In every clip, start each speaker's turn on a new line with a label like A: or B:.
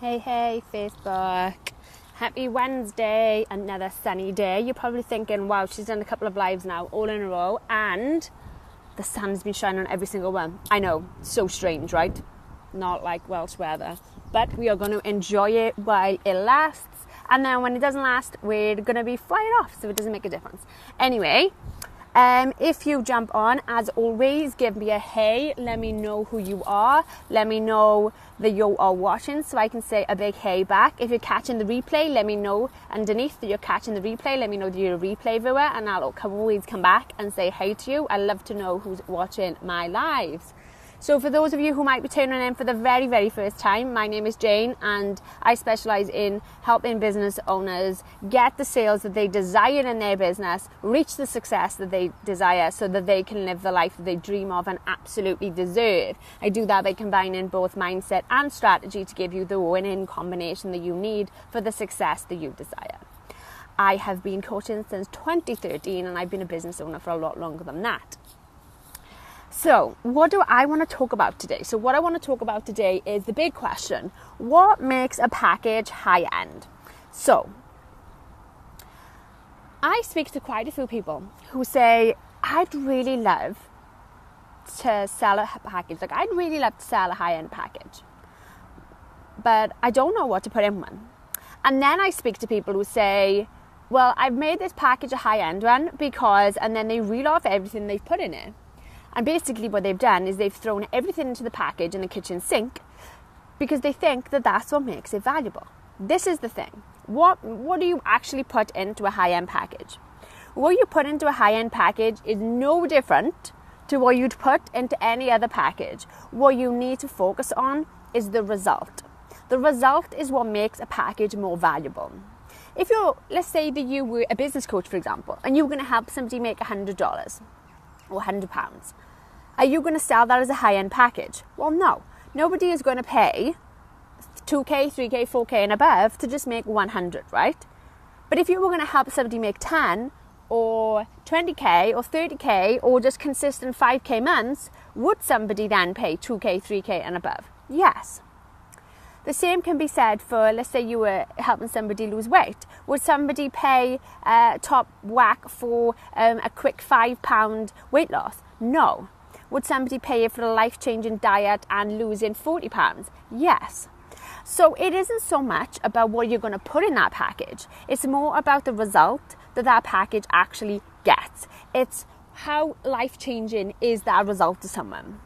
A: Hey, Facebook. Happy Wednesday, another sunny day. You're probably thinking, wow, she's done a couple of lives now, all in a row, and the sun's been shining on every single one. I know, so strange, right? Not like Welsh weather. But we are going to enjoy it while it lasts, and then when it doesn't last, we're going to be flying off, so it doesn't make a difference. Anyway, if you jump on, as always, give me a hey, let me know who you are, let me know that you are watching so I can say a big hey back. If you're catching the replay, let me know underneath that you're catching the replay, let me know that you're a replay viewer, and I'll always come back and say hey to you. I love to know who's watching my lives. So for those of you who might be tuning in for the very, very first time, my name is Jane and I specialise in helping business owners get the sales that they desire in their business, reach the success that they desire so that they can live the life that they dream of and absolutely deserve. I do that by combining both mindset and strategy to give you the winning combination that you need for the success that you desire. I have been coaching since 2013 and I've been a business owner for a lot longer than that. So, what do I want to talk about today? So what I want to talk about today is the big question. What makes a package high-end? So, I speak to quite a few people who say, I'd really love to sell a package. Like, I'd really love to sell a high-end package. But I don't know what to put in one. And then I speak to people who say, well, I've made this package a high-end one because, and then they reel off everything they've put in it. And basically what they've done is they've thrown everything into the package in the kitchen sink because they think that that's what makes it valuable. This is the thing. What do you actually put into a high-end package? What you put into a high-end package is no different to what you'd put into any other package. What you need to focus on is the result. The result is what makes a package more valuable. If let's say that you were a business coach, for example, and you were going to help somebody make $100 or £100. Are you going to sell that as a high-end package? Well, no. Nobody is going to pay 2K, 3K, 4K and above to just make 100, right? But if you were going to help somebody make 10 or 20K or 30K or just consistent 5K months, would somebody then pay 2K, 3K and above? Yes. The same can be said for, let's say you were helping somebody lose weight. Would somebody pay top whack for a quick £5 weight loss? No. Would somebody pay for a life-changing diet and losing £40? Yes. So it isn't so much about what you're going to put in that package. It's more about the result that package actually gets. It's how life-changing is that result to someone.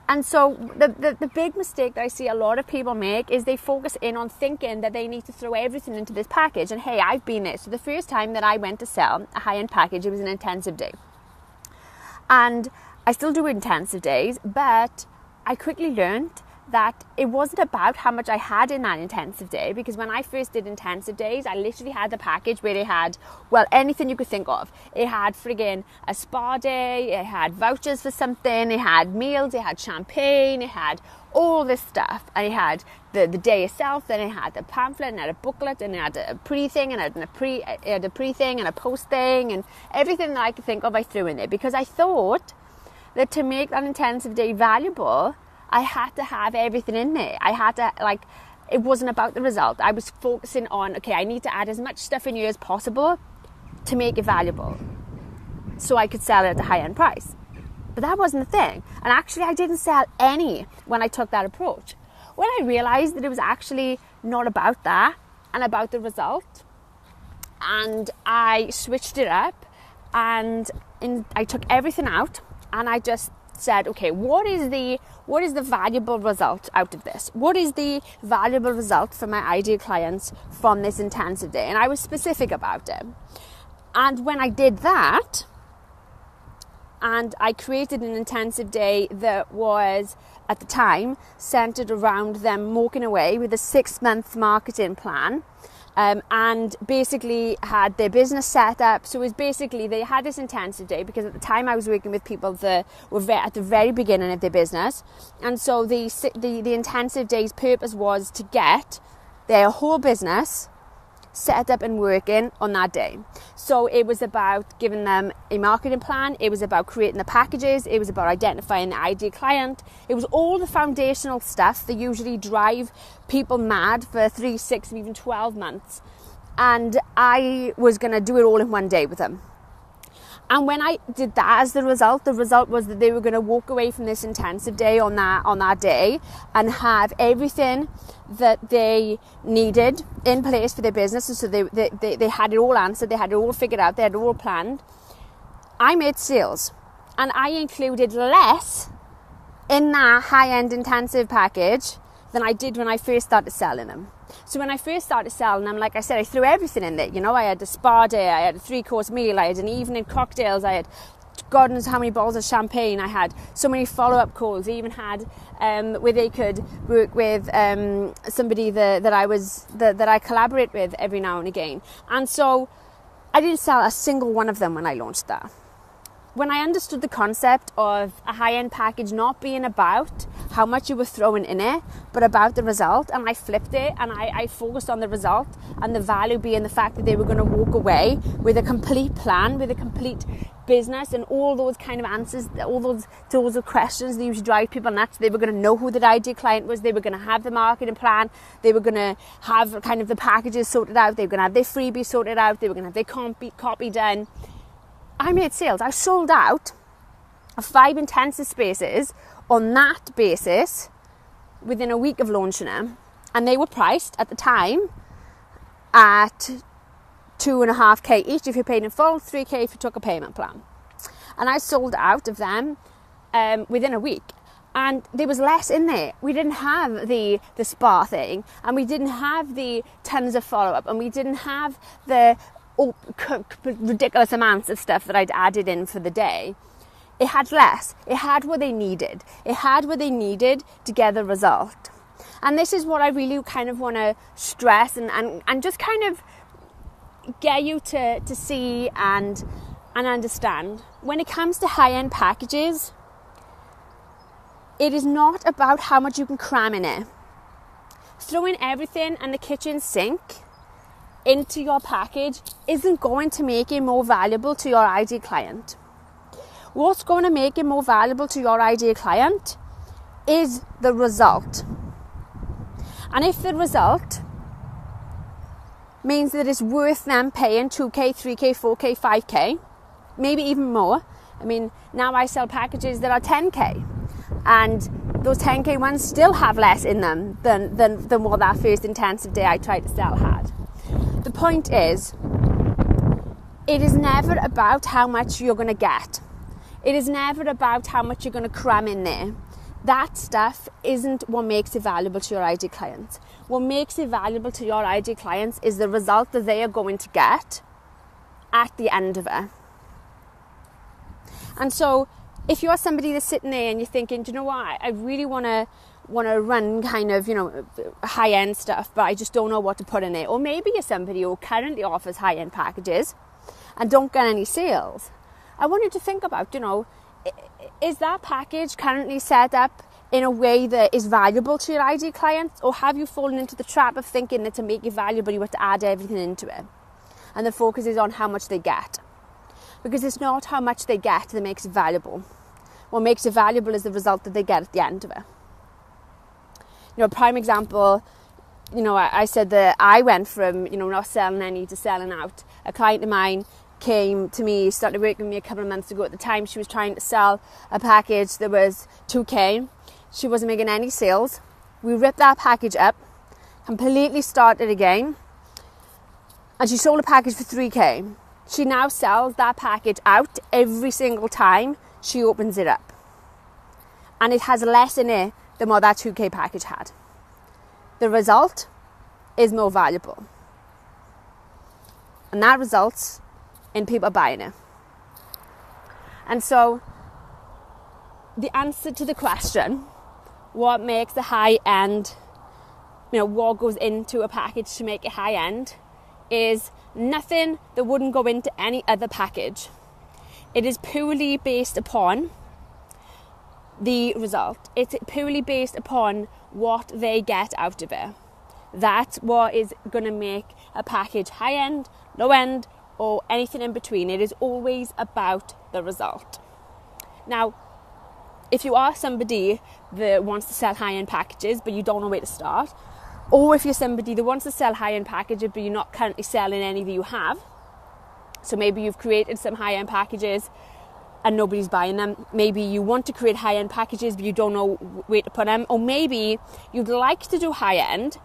A: And so the big mistake that I see a lot of people make is they focus in on thinking that they need to throw everything into this package. And hey, I've been there. So the first time that I went to sell a high-end package, it was an intensive day. And I still do intensive days, but I quickly learned that it wasn't about how much I had in that intensive day, because when I first did intensive days, I literally had the package where it had, well, anything you could think of. It had friggin' a spa day, it had vouchers for something, it had meals, it had champagne, it had all this stuff. And it had the day itself, then it had the pamphlet, and it had a booklet, and it had a pre-thing, and it had a pre-thing and a post-thing, and everything that I could think of I threw in there, because I thought that to make that intensive day valuable, I had to have everything in there. I had to, it wasn't about the result. I was focusing on, okay, I need to add as much stuff in here as possible to make it valuable so I could sell it at a high-end price. But that wasn't the thing. And actually, I didn't sell any when I took that approach. When I realized that it was actually not about that and about the result, and I switched it up, and I took everything out, and I just said, okay, what is the valuable result out of this? What is the valuable result for my ideal clients from this intensive day? And I was specific about it. And when I did that, and I created an intensive day that was, at the time, centered around them walking away with a 6-month marketing plan, and basically had their business set up. So it was basically, they had this intensive day because at the time I was working with people that were at the very beginning of their business. And so the intensive day's purpose was to get their whole business set up and working on that day. So it was about giving them a marketing plan. It was about creating the packages. It was about identifying the ideal client. It was all the foundational stuff that usually drive people mad for 3, 6, and even 12 months. And I was going to do it all in one day with them. And when I did that, as the result was that they were going to walk away from this intensive day on that day and have everything that they needed in place for their business. And so they had it all answered, they had it all figured out, they had it all planned. I made sales, and I included less in that high-end intensive package than I did when I first started selling them. So when I first started selling them, like I said, I threw everything in there. You know, I had a spa day, I had a 3-course meal, I had an evening cocktails, I had God knows how many bottles of champagne, I had so many follow-up calls. I even had where they could work with somebody that I collaborate with every now and again. And so I didn't sell a single one of them when I launched that. When I understood the concept of a high-end package not being about how much you were throwing in it, but about the result, and I flipped it and I focused on the result and the value being the fact that they were going to walk away with a complete plan, with a complete business, and all those kind of answers, all those questions that usually drive people nuts. They were going to know who their ideal client was. They were going to have the marketing plan. They were going to have kind of the packages sorted out. They were going to have their freebies sorted out. They were going to have their copy done. I made sales. I sold out of 5 intensive spaces on that basis within a week of launching them. And they were priced at the time at 2.5k each if you paid in full, 3k if you took a payment plan. And I sold out of them within a week. And there was less in there. We didn't have the spa thing, and we didn't have the tons of follow-up, and we didn't have the ridiculous amounts of stuff that I'd added in for the day. It had less. It had what they needed. It had what they needed to get the result. And this is what I really kind of want to stress and just kind of get you to see and understand. When it comes to high-end packages, it is not about how much you can cram in it. Throwing everything and the kitchen sink into your package isn't going to make it more valuable to your ideal client. What's going to make it more valuable to your ideal client is the result. And if the result means that it's worth them paying 2k, 3k, 4k, 5k, maybe even more. I mean, now I sell packages that are 10k, and those 10k ones still have less in them than what that first intensive day I tried to sell had. The point is, it is never about how much you're going to get. It is never about how much you're going to cram in there. That stuff isn't what makes it valuable to your ideal clients. What makes it valuable to your ideal clients is the result that they are going to get at the end of it. And so, if you're somebody that's sitting there and you're thinking, do you know what, I really want to run kind of, high-end stuff, but I just don't know what to put in it. Or maybe you're somebody who currently offers high-end packages and don't get any sales. I want you to think about, is that package currently set up in a way that is valuable to your ideal clients? Or have you fallen into the trap of thinking that to make it valuable, you have to add everything into it? And the focus is on how much they get. Because it's not how much they get that makes it valuable. What makes it valuable is the result that they get at the end of it. A prime example, I said that I went from, not selling any to selling out. A client of mine came to me, started working with me a couple of months ago. At the time, she was trying to sell a package that was 2k. She wasn't making any sales. We ripped that package up, completely started again, and she sold a package for 3k. She now sells that package out every single time she opens it up. And it has less in it than what that 2k package had. The result is more valuable. And that results in people buying it. And so, the answer to the question, what makes the high end, what goes into a package to make it high end, is nothing that wouldn't go into any other package. It is purely based upon the result. It's purely based upon what they get out of it. That's what is going to make a package high end, low end, or anything in between. It is always about the result. Now, if you are somebody that wants to sell high-end packages but you don't know where to start, or if you're somebody that wants to sell high-end packages but you're not currently selling any that you have, so maybe you've created some high-end packages and nobody's buying them. Maybe you want to create high-end packages but you don't know where to put them. Or maybe you'd like to do high-end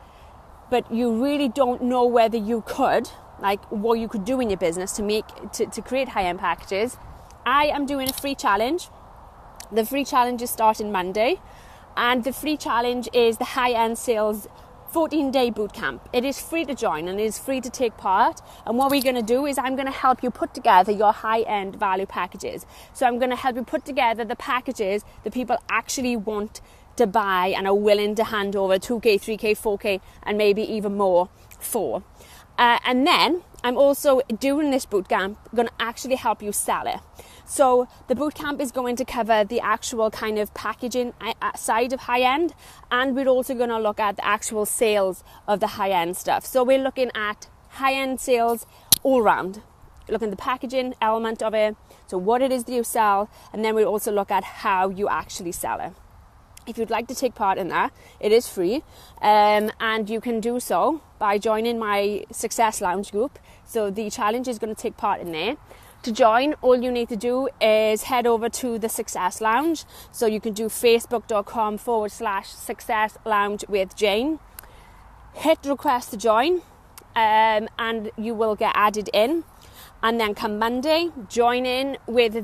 A: but you really don't know whether you could, like what you could do in your business to create high-end packages. I am doing a free challenge. The free challenge is starting Monday, and the free challenge is the high-end sales 14-day bootcamp. It is free to join and it is free to take part. And what we're going to do is I'm going to help you put together your high-end value packages. So I'm going to help you put together the packages that people actually want to buy and are willing to hand over 2K, 3K, 4K, and maybe even more for. And then I'm also doing this bootcamp going to actually help you sell it. So the bootcamp is going to cover the actual kind of packaging side of high-end, and we're also going to look at the actual sales of the high-end stuff. So we're looking at high-end sales all round, looking at the packaging element of it, so what it is that you sell, and then we'll also look at how you actually sell it. If you'd like to take part in that, it is free, and you can do so by joining my Success Lounge group. So the challenge is going to take part in there. To join, all you need to do is head over to the Success Lounge. So you can do facebook.com/Success Lounge with Jane. Hit request to join, and you will get added in. And then come Monday, join in with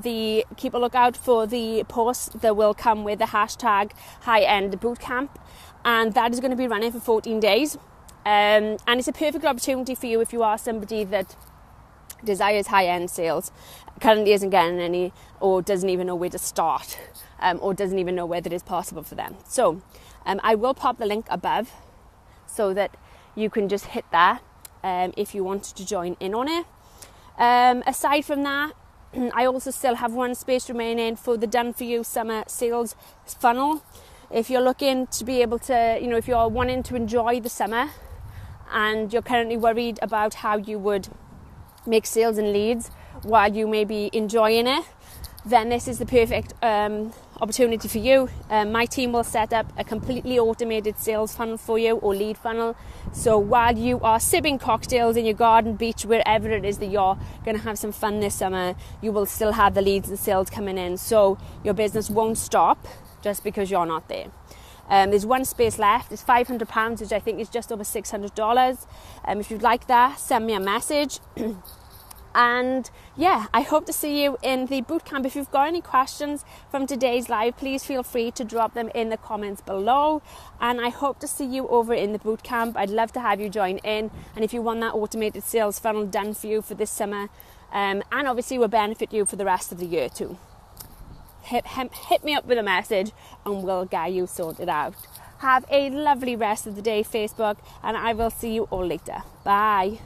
A: keep a lookout for the posts that will come with the hashtag high-end bootcamp. And that is going to be running for 14 days. And it's a perfect opportunity for you if you are somebody that desires high-end sales, currently isn't getting any, or doesn't even know where to start, or doesn't even know whether it is possible for them. So I will pop the link above so that you can just hit that if you want to join in on it. Aside from that, I also still have one space remaining for the Done For You Summer Sales Funnel. If you're looking to be able to, if you're wanting to enjoy the summer and you're currently worried about how you would make sales and leads while you may be enjoying it, then this is the perfect opportunity for you. My team will set up a completely automated sales funnel for you, or lead funnel. So while you are sipping cocktails in your garden, beach, wherever it is that you're going to have some fun this summer, you will still have the leads and sales coming in. So your business won't stop just because you're not there. There's one space left. It's £500, which I think is just over $600. If you'd like that, send me a message. And yeah, I hope to see you in the bootcamp. If you've got any questions from today's live, please feel free to drop them in the comments below. And I hope to see you over in the bootcamp. I'd love to have you join in. And if you want that automated sales funnel done for you for this summer, and obviously will benefit you for the rest of the year too, hit me up with a message and we'll get you sorted out. Have a lovely rest of the day, Facebook, and I will see you all later. Bye.